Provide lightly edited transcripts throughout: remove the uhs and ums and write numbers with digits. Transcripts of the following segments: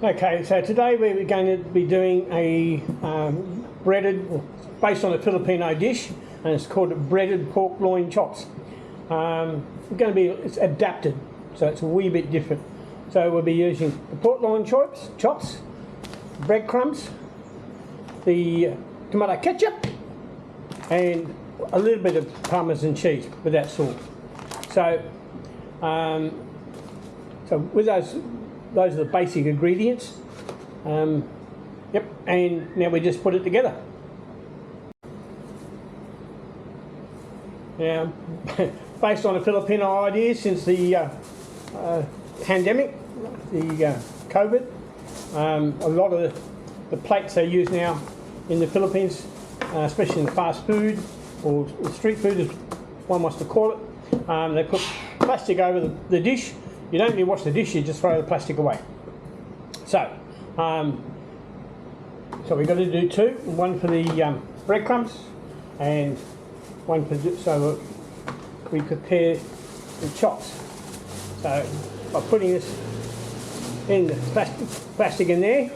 Okay, so today we're going to be doing a breaded, based on a Filipino dish, and it's called breaded pork loin chops. It's adapted, so it's a wee bit different. So we'll be using the pork loin chops, breadcrumbs, the tomato ketchup, and a little bit of Parmesan cheese, but that's all. So, with those are the basic ingredients. Yep, and now we just put it together. Now, based on the Filipino ideas since the pandemic, the COVID, a lot of the plates they use now in the Philippines, especially in the fast food or street food, as one wants to call it, they put plastic over the dish. You don't really wash the dish, you just throw the plastic away. So we've got to do two, one for the breadcrumbs and one for, so we prepare the chops. So by putting this in the plastic in there,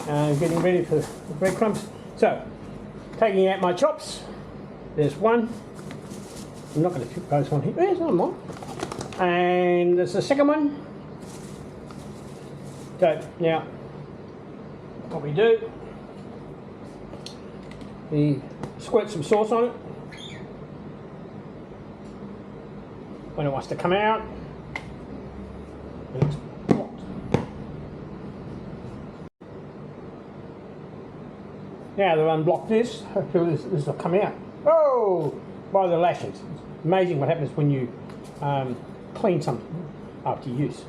getting ready for the breadcrumbs. So taking out my chops, there's one. I'm not going to put those on here. There's one more. And there's the second one. So now, what we do, we squirt some sauce on it when it wants to come out. And it's blocked. Now they've unblocked this. Hopefully this will come out. Oh, by the lashes. It's amazing what happens when you clean something after use.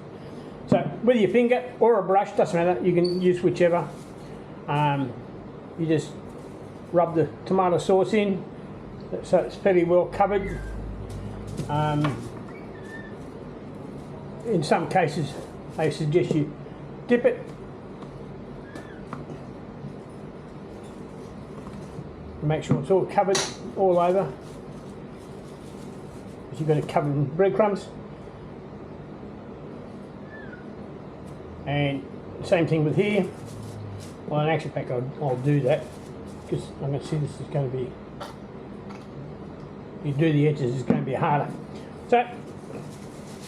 So with your finger or a brush, doesn't matter, you can use whichever. You just rub the tomato sauce in so it's fairly well covered. In some cases they suggest you dip it. Make sure it's all covered all over. You've got to cover in breadcrumbs. And same thing with here. Well, in actual fact, I'll do that because I'm going to see this is going to be. You do the edges, it's going to be harder.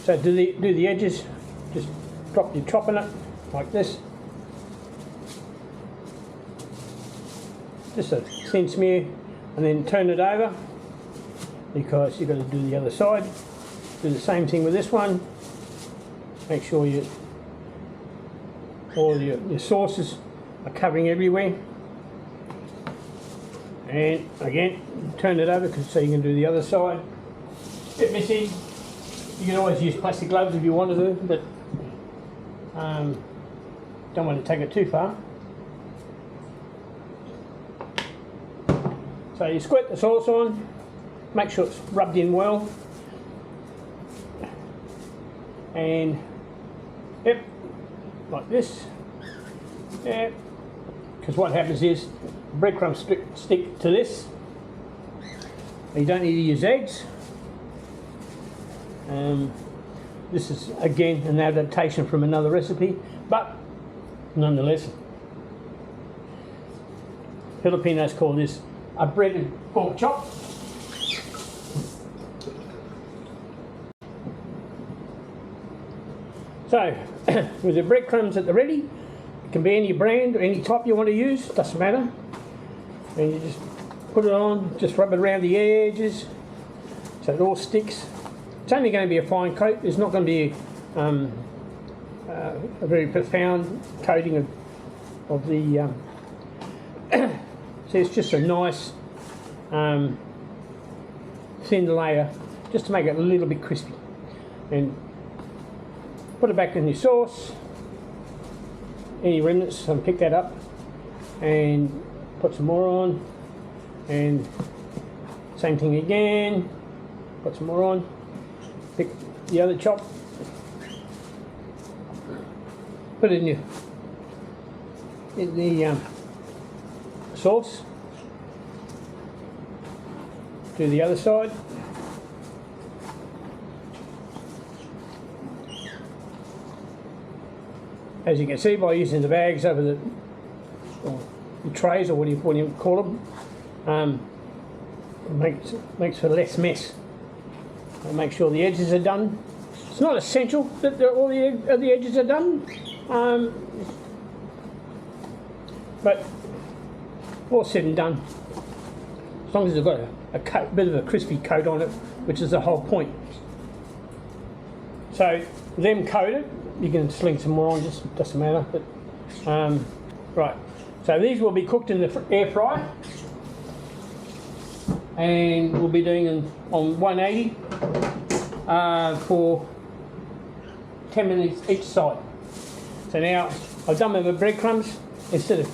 So do the edges. Just drop your chop in it like this. Just a thin smear, and then turn it over because you've got to do the other side. Do the same thing with this one. Make sure all your sauces are covering everywhere, and again turn it over so you can do the other side. A bit messy. You can always use plastic gloves if you want to do, but don't want to take it too far. So you squirt the sauce on, make sure it's rubbed in well, and yep, like this. Yeah, because what happens is breadcrumbs stick to this. You don't need to use eggs. This is again an adaptation from another recipe, but nonetheless, Filipinos call this a breaded pork chop. So with the breadcrumbs at the ready, it can be any brand or any type you want to use, doesn't matter. And you just put it on, just rub it around the edges so it all sticks. It's only going to be a fine coat. There's not going to be a very profound coating of the. So it's just a nice thin layer, just to make it a little bit crispy. And put it back in your sauce. Any remnants, pick that up and put some more on, and same thing again, put some more on, pick the other chop, put it in the sauce, do the other side. as you can see by using the bags over the trays, or what do you call them, makes for less mess. And make sure the edges are done. It's not essential that all the edges are done, but all said and done, as long as they've got a bit of a crispy coat on it, which is the whole point. So them coated, you can sling some more on, just doesn't matter. But right, so these will be cooked in the air fryer, and we'll be doing them on 180 for 10 minutes each side. So now I've done with the breadcrumbs. Instead of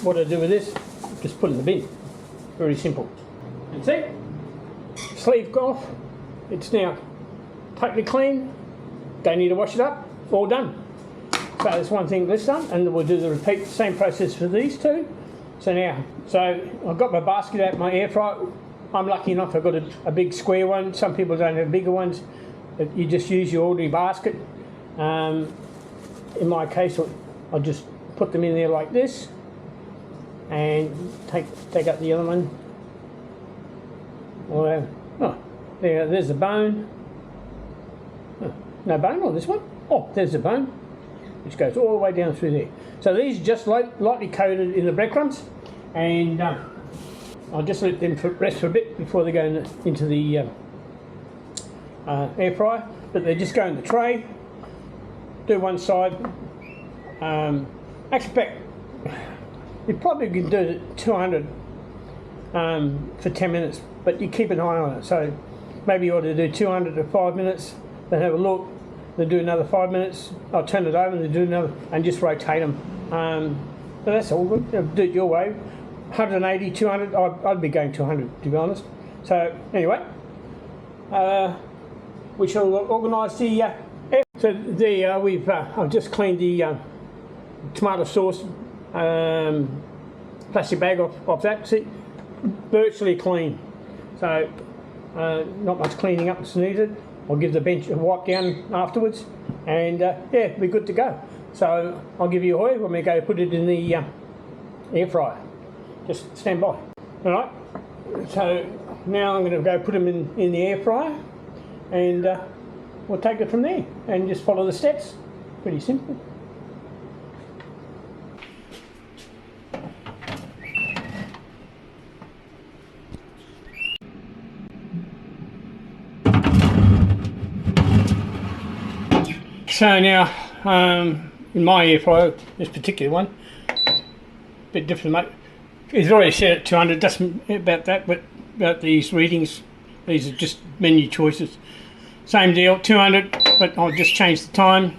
what I do with this, just put it in the bin. Very simple. That's it. Sleeve off. It's now totally clean. Don't need to wash it up. All done. So that's one thing that's done, and we'll do the same process for these two. So I've got my basket out, my air fryer. I'm lucky enough I've got a big square one. Some people don't have bigger ones. But you just use your ordinary basket. In my case, I'll just put them in there like this, and take out the other one. There's the bone. Oh, no bone on this one. Oh, there's the bone, which goes all the way down through there. So these are just lightly coated in the breadcrumbs, and I'll just let them rest for a bit before they go into the air fryer. But they just go in the tray. Do one side. Expect you probably can do it at 200 for 10 minutes, but you keep an eye on it. So maybe you ought to do 200 to 5 minutes, then have a look, then do another 5 minutes. I'll turn it over and then do another, and just rotate them. But that's all good. Do it your way. 180, 200. I'd be going 200 to be honest. So anyway, we shall organise the. So there I've just cleaned the tomato sauce plastic bag off that. See, virtually clean. So not much cleaning up is needed. I'll give the bench a wipe down afterwards, and yeah, we're good to go. So I'll give you a hoy when we go put it in the air fryer. Just stand by. All right. So now I'm going to go put them in the air fryer, and we'll take it from there and just follow the steps. Pretty simple. So now, in my air fryer, this particular one, a bit different, mate. It's already set at 200, doesn't about that, but about these readings, these are just menu choices. Same deal, 200, but I'll just change the time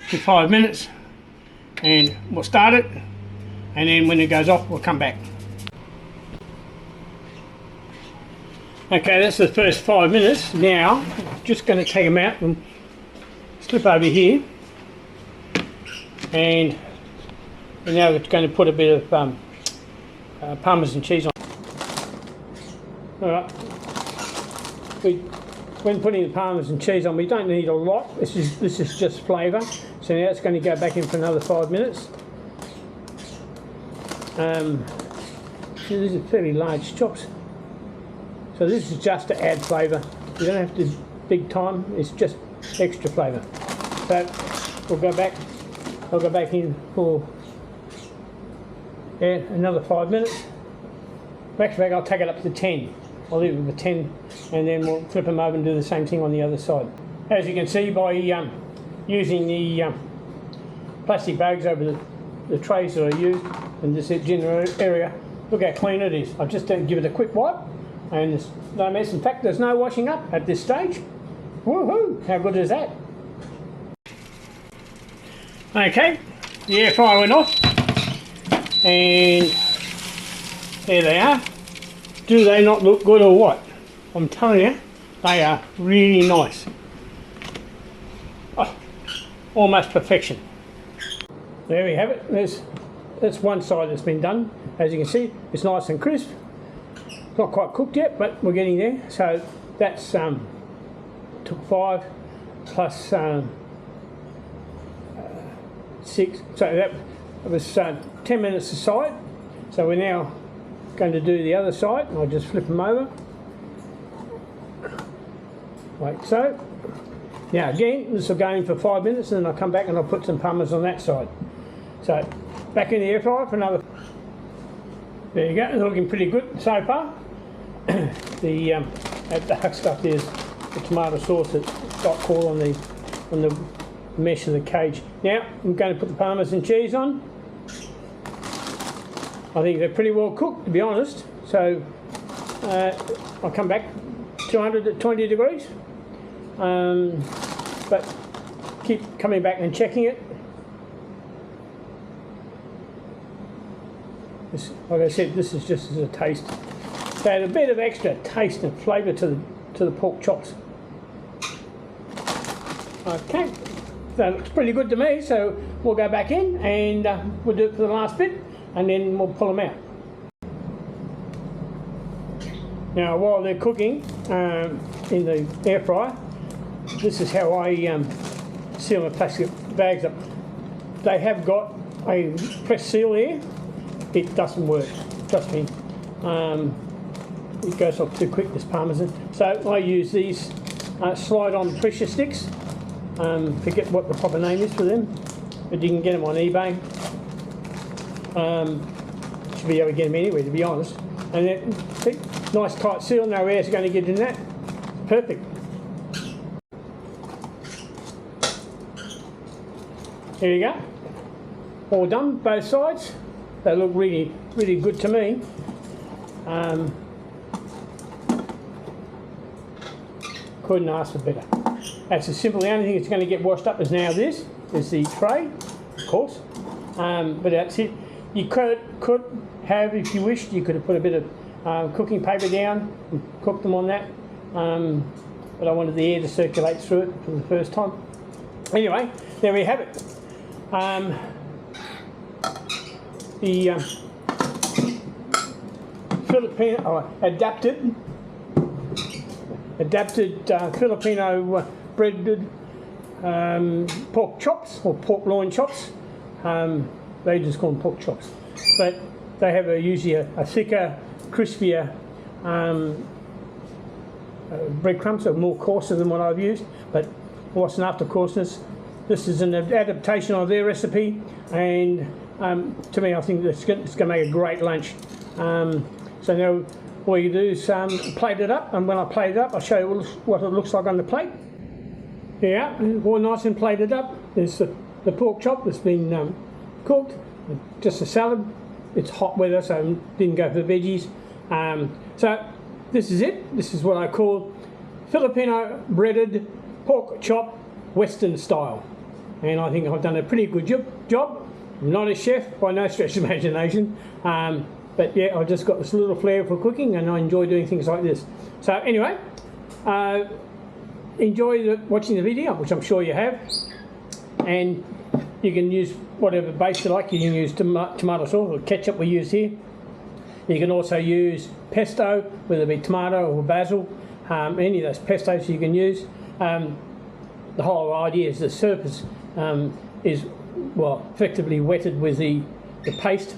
to 5 minutes, and we'll start it, and then when it goes off, we'll come back. Okay, that's the first 5 minutes. Now, just going to take them out and slip over here, and now we're going to put a bit of Parmesan cheese on. Alright, when putting the Parmesan cheese on, we don't need a lot. This is just flavour. So now it's going to go back in for another 5 minutes. These are fairly large chops. So this is just to add flavour. You don't have to big time. It's just extra flavour. So we'll go back. I'll go back in for another 5 minutes. Actually, I'll take it up to 10. I'll leave it with 10, and then we'll flip them over and do the same thing on the other side. As you can see, by using the plastic bags over the trays that I used in this general area, look how clean it is. I've just give it a quick wipe, and there's no mess. In fact, there's no washing up at this stage. Woohoo! How good is that? Okay, the air fryer went off, and there they are. Do they not look good or what? I'm telling you, they are really nice. Oh, almost perfection. There we have it. That's one side that's been done. As you can see, it's nice and crisp. Not quite cooked yet, but we're getting there. So that's took 5. plus 6, so that was 10 minutes aside. So we're now going to do the other side, and I'll just flip them over like so. Now again, this will go in for 5 minutes, and then I'll come back and I'll put some Parmesan on that side. So back in the air fryer for another. There you go, it's looking pretty good so far. The dark stuff is the tomato sauce that got caught on the mesh of the cage. Now I'm going to put the Parmesan cheese on. I think they're pretty well cooked, to be honest. So I'll come back 220 degrees, but keep coming back and checking it. This, like I said, this is just as a taste. So add a bit of extra taste and flavour to the pork chops. Okay, so it looks pretty good to me. So we'll go back in and we'll do it for the last bit, and then we'll pull them out. Now, while they're cooking in the air fryer, this is how I seal my plastic bags up. They have got a press seal here. It doesn't work, trust me. It goes off too quick, this Parmesan. So I use these slide-on pressure sticks. Forget what the proper name is for them, but you can get them on eBay. Should be able to get them anywhere, to be honest. And then, see, nice tight seal, no air's going to get in that. Perfect. There you go. All done, both sides. They look really, really good to me. Couldn't ask for better. That's as simple. The only thing that's going to get washed up is now this is the tray, of course. But that's it. You could have, if you wished, you could have put a bit of cooking paper down and cooked them on that. But I wanted the air to circulate through it for the first time. Anyway, there we have it. The Filipino adapted Filipino breaded pork chops, or pork loin chops. They just call them pork chops, but they have usually a thicker, crispier breadcrumbs, so more coarser than what I've used, but wasn't after coarseness. This is an adaptation of their recipe, and to me, I think it's going to make a great lunch. So now all you do is plate it up, and when I plate it up, I'll show you what it looks like on the plate. Yeah, all nice and plated up. There's the pork chop that's been cooked, just a salad. It's hot weather, so didn't go for the veggies. So this is it. This is what I call Filipino breaded pork chop Western style, and I think I've done a pretty good job. I'm not a chef by no stretch of imagination, but yeah, I've just got this little flair for cooking, and I enjoy doing things like this. So anyway, enjoy watching the video, which I'm sure you have, and you can use whatever base you like. You can use tomato sauce or ketchup we use here. You can also use pesto, whether it be tomato or basil, any of those pestos you can use. The whole idea is the surface is, well, effectively wetted with the paste,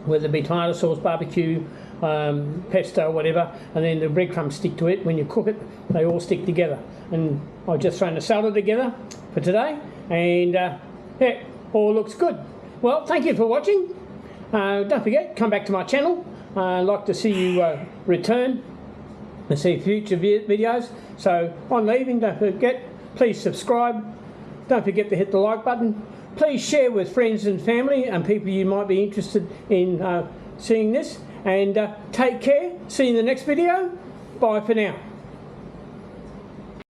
whether it be tomato sauce, barbecue, pesto, whatever, and then the breadcrumbs stick to it. When you cook it, they all stick together. And I've just thrown the salad together for today, and yeah, all looks good. Well, thank you for watching. Don't forget, come back to my channel. I'd like to see you return and see future videos. So on leaving, don't forget, please subscribe. Don't forget to hit the like button. Please share with friends and family and people you might be interested in seeing this. And take care. See you in the next video. Bye for now.